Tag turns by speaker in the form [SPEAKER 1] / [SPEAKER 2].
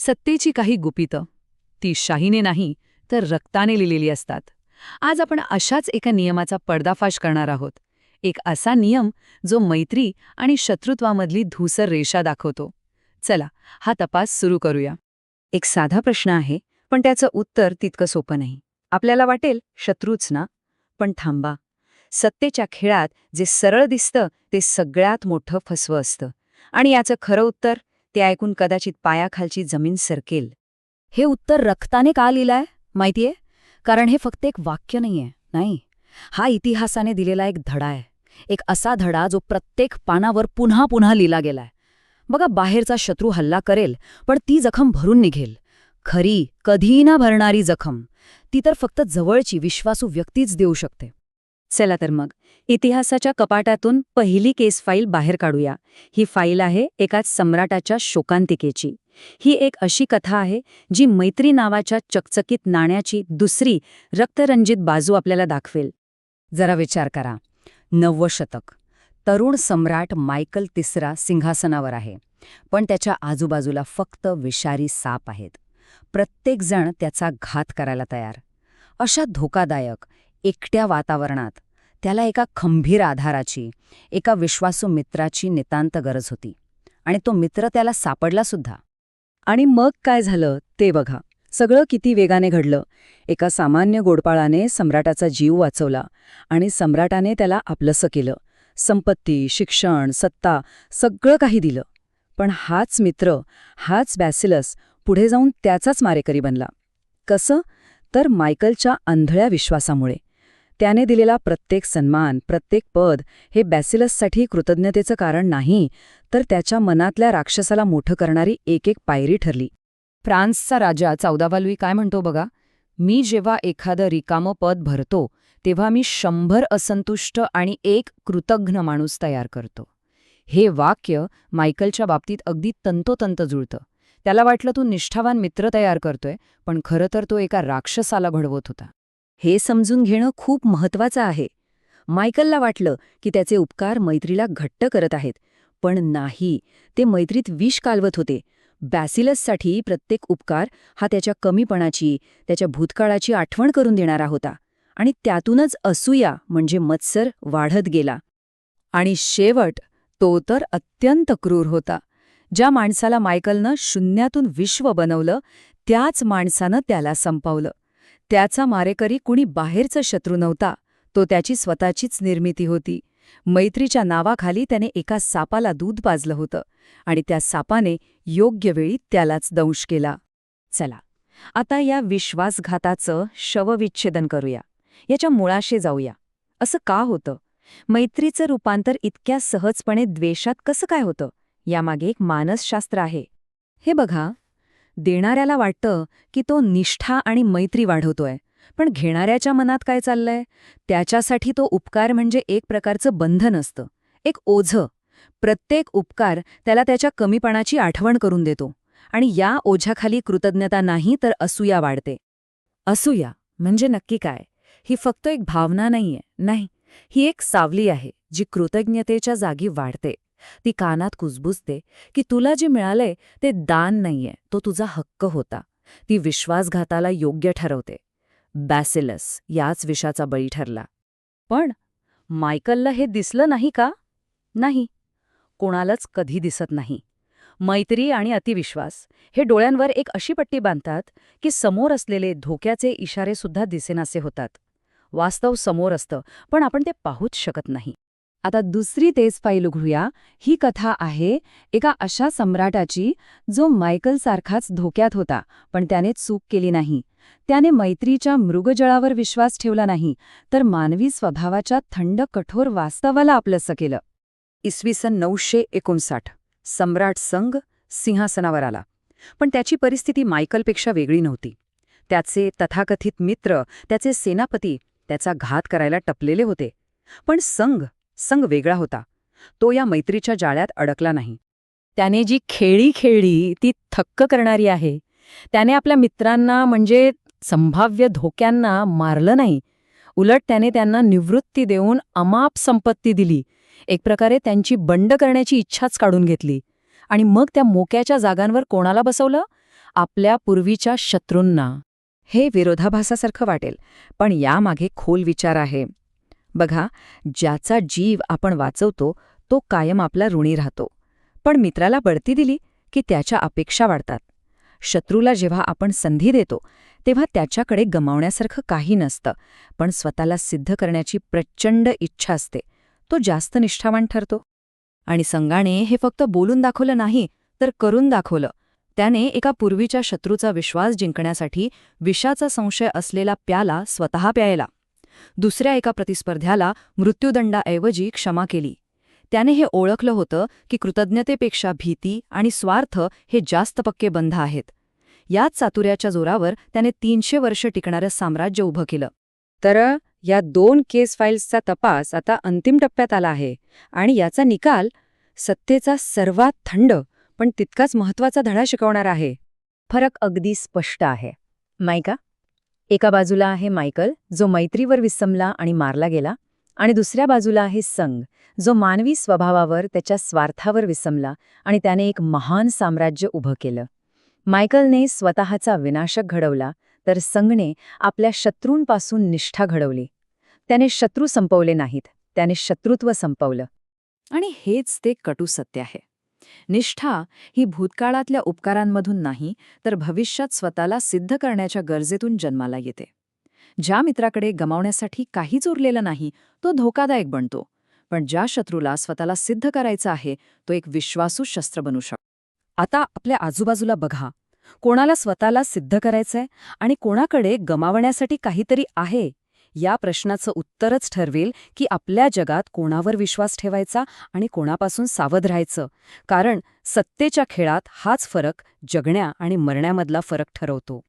[SPEAKER 1] सत्तेची काही गुपितं ती शाहीने नाही तर रक्ताने लिहिलेली असतात. आज आपण अशाच एका नियमाचा पर्दाफाश करणार आहोत. एक असा नियम जो मैत्री आणि शत्रुत्वामधली धूसर रेषा दाखवतो. चला हा तपास सुरू करूया. एक साधा प्रश्न आहे, पण त्याचं उत्तर तितकं सोपं नाही. आपल्याला वाटेल शत्रूच ना, पण थांबा. सत्तेच्या खेळात जे सरळ दिसतं ते सगळ्यात मोठं फसवं असतं. आणि याचं खरं उत्तर ते ऐकून कदाचित पायाखालची जमीन सरकेल.
[SPEAKER 2] हे उत्तर रक्ताने का लिहिलंय माहितीये? कारण हे फक्त एक वाक्य नाहीये. नाही, हा इतिहासाने दिलेला एक धडा आहे. एक असा धडा जो प्रत्येक पानावर पुन्हा पुन्हा लिहिला गेलाय. बघा, बाहेरचा शत्रू हल्ला करेल, पण ती जखम भरून निघेल. खरी, कधीही ना भरणारी जखम ती तर फक्त जवळची विश्वासू व्यक्तीच देऊ शकते.
[SPEAKER 1] चला तर मग इतिहासाच्या कपाटातून पहिली केस फाईल बाहेर काढूया. ही फाईल आहे एका सम्राटाच्या शोकांतिकेची. ही एक अशी कथा आहे जी मैत्री नावाच्या चकचकीत नाण्याची दुसरी रक्तरंजित बाजू आपल्याला दाखवेल.
[SPEAKER 2] जरा विचार करा. 9वं शतक. तरुण सम्राट मायकल तिसरा सिंहासनावर आहे, पण त्याच्या आजूबाजूला फक्त विषारी साप आहेत. प्रत्येकजण त्याचा घात करायला तयार. अशा धोकादायक एकट्या वातावरणात त्याला एका खंबीर आधाराची, एका विश्वासू मित्राची नितांत गरज होती. आणि तो मित्र त्याला सापडला सुद्धा.
[SPEAKER 1] आणि मग काय झालं ते बघा. सगळं किती वेगाने घडलं. एका सामान्य गोडपाळाने सम्राटाचा जीव वाचवला आणि सम्राटाने त्याला आपलंसं केलं. संपत्ती, शिक्षण, सत्ता सगळं काही दिलं. पण हाच मित्र, हाच बॅसिलस पुढे जाऊन त्याचाच मारेकरी बनला. कसं? तर मायकलच्या आंधळ्या विश्वासामुळे. त्याने दिलेला प्रत्येक सन्मान, प्रत्येक पद हे बॅसिलससाठी कृतज्ञतेचं कारण नाही, तर त्याच्या मनातल्या राक्षसाला मोठं करणारी एक एक पायरी ठरली.
[SPEAKER 2] फ्रान्सचा राजा 14वा लुई काय म्हणतो बघा, मी जेव्हा एखादं रिकामं पद भरतो तेव्हा मी 100 असंतुष्ट आणि 1 कृतघ्न माणूस तयार करतो. हे वाक्य मायकलच्या बाबतीत अगदी तंतोतंत जुळतं. त्याला वाटलं तो निष्ठावान मित्र तयार करतोय, पण खरं तर तो एका राक्षसाला घडवत होता.
[SPEAKER 1] हे समजून घेणं खूप महत्वाचं आहे. मायकलला वाटलं की त्याचे उपकार मैत्रीला घट्ट करत आहेत, पण नाही, ते मैत्रीत विष कालवत होते. बॅसिलससाठी प्रत्येक उपकार हा त्याच्या कमीपणाची, त्याच्या भूतकाळाची आठवण करून देणारा होता. आणि त्यातूनच असूया म्हणजे मत्सर वाढत गेला. आणि शेवट तो तर अत्यंत क्रूर होता. ज्या माणसाला मायकलनं शून्यातून विश्व बनवलं, त्याच माणसानं त्याला संपवलं. त्याचा मारेकरी कुणी बाहेरचा शत्रू नव्हता, तो त्याची स्वतःचीच निर्मिती होती. मैत्रीच्या नावाखाली त्याने एका सापाला दूध पाजलं होतं आणि त्या सापाने योग्य वेळी त्यालाच दंश केला. चला, आता या विश्वासघाताचं शवविच्छेदन करूया. याच्या मुळाशी जाऊया. असं का होतं? मैत्रीचं रूपांतर इतक्या सहजपणे द्वेषात कसं काय होतं? यामागे एक मानसशास्त्र आहे. हे बघा, देणाऱ्याला वाटतं की तो निष्ठा आणि मैत्री वाढवतोय, पण घेणाऱ्याच्या मनात काय चाललंय? त्याच्यासाठी तो उपकार म्हणजे एक प्रकारचं बंधन असतं, एक ओझं. प्रत्येक उपकार त्याला त्याच्या कमीपणाची आठवण करून देतो. आणि या ओझ्याखाली कृतज्ञता नाही तर असूया वाढते. असूया म्हणजे नक्की काय? ही फक्त एक भावना नाहीये, नाही, ही एक सावली आहे जी कृतज्ञतेच्या जागी वाढते. ती कानात कुजबुजते की तुला जे मिळालंय ते दान नाहीये, तो तुझा हक्क होता. ती विश्वासघाताला योग्य ठरवते. बॅसिलस याच विषाचा बळी ठरला. पण मायकलला हे दिसलं नाही का? नाही, कोणालाच कधी दिसत नाही. मैत्री आणि अतिविश्वास हे डोळ्यांवर एक अशी पट्टी बांधतात की समोर असलेले धोक्याचे इशारेसुद्धा दिसेनासे होतात. वास्तव समोर असतं, पण आपण ते पाहूच शकत नाही. आता दुसरी तेच फाईल उघडूया. ही कथा आहे एका अशा सम्राटाची जो मायकलसारखाच धोक्यात होता, पण त्याने चूक केली नाही. त्याने मैत्रीच्या मृगजळावर विश्वास ठेवला नाही, तर मानवी स्वभावाच्या थंड कठोर वास्तवाला आपलंसं केलं. इसवी सन 959 सम्राट संग सिंहासनावर आला. पण त्याची परिस्थिती मायकलपेक्षा वेगळी नव्हती. त्याचे तथाकथित मित्र, त्याचे सेनापती त्याचा घात करायला टपलेले होते. पण संग वेगळा होता. तो या मैत्रीच्या जाळ्यात अडकला नाही. त्याने जी खेळी खेळली ती थक्क करणारी आहे. त्याने आपल्या मित्रांना म्हणजे संभाव्य धोक्यांना मारलं नाही. उलट त्याने त्यांना निवृत्ती देऊन अमाप संपत्ती दिली. एक प्रकारे त्यांची बंड करण्याची इच्छाच काढून घेतली. आणि मग त्या मोक्याच्या जागांवर कोणाला बसवलं? आपल्या पूर्वीच्या शत्रूंना. हे विरोधाभासासारखं वाटेल, पण यामागे खोल विचार आहे. बघा, ज्याचा जीव आपण वाचवतो तो कायम आपला ऋणी राहतो. पण मित्राला बढती दिली की त्याच्या अपेक्षा वाढतात. शत्रूला जेव्हा आपण संधी देतो तेव्हा त्याच्याकडे गमावण्यासारखं काही नसतं, पण स्वतःला सिद्ध करण्याची प्रचंड इच्छा असते. तो जास्त निष्ठावान ठरतो. आणि संगाने हे फक्त बोलून दाखवलं नाही, तर करून दाखवलं. त्याने एका पूर्वीच्या शत्रूचा विश्वास जिंकण्यासाठी विषाचा संशय असलेला प्याला स्वतः प्यायला. दुसऱ्या एका प्रतिस्पर्ध्याला मृत्यूदंडाऐवजी क्षमा केली. त्याने हे ओळखलं होतं की कृतज्ञतेपेक्षा भीती आणि स्वार्थ हे जास्त पक्के बंध आहेत. याच चातुर्याच्या जोरावर त्याने 300 वर्ष टिकणारं साम्राज्य उभं केलं. तर या 2 केस फाईल्सचा तपास आता अंतिम टप्प्यात आला आहे आणि याचा निकाल सत्तेचा सर्वात थंड पण तितकाच महत्त्वाचा धडा शिकवणारा आहे.
[SPEAKER 2] फरक अगदी स्पष्ट आहे. मायका, एका बाजूला आहे मायकल, जो मैत्रीवर विसंबला आणि मारला गेला, आणि दुसऱ्या बाजूला आहे संग, जो मानवी स्वभावावर, त्याच्या स्वार्थावर विसंबला आणि त्याने एक महान साम्राज्य उभं केलं. मायकलने स्वतःचा विनाशक घडवला, तर संगने आपल्या शत्रूंपासून निष्ठा घडवली. त्याने शत्रू संपवले नाहीत, त्याने शत्रुत्व संपवलं.
[SPEAKER 1] आणि हेच ते कटू सत्य आहे. निष्ठा ही भूतकाळातल्या उपकारांमधून नाही, तर भविष्यात स्वतःला सिद्ध करण्याच्या गरजेतून जन्माला येते. ज्या मित्राकडे गमावण्यासाठी काहीच उरलेलं नाही, तो धोकादायक बनतो. पण ज्या शत्रूला स्वतःला सिद्ध करायचं आहे, तो एक विश्वासू शस्त्र बनू शकतो. आता आपल्या आजूबाजूला बघा, कोणाला स्वतःला सिद्ध करायचंय आणि कोणाकडे गमावण्यासाठी काहीतरी आहे. या प्रश्नाचं उत्तरच ठरवेल की आपल्या जगात कोणावर विश्वास ठेवायचा आणि कोणापासून सावध राहायचं. कारण सत्तेच्या खेळात हाच फरक जगण्या आणि मरण्यामधला फरक ठरवतो.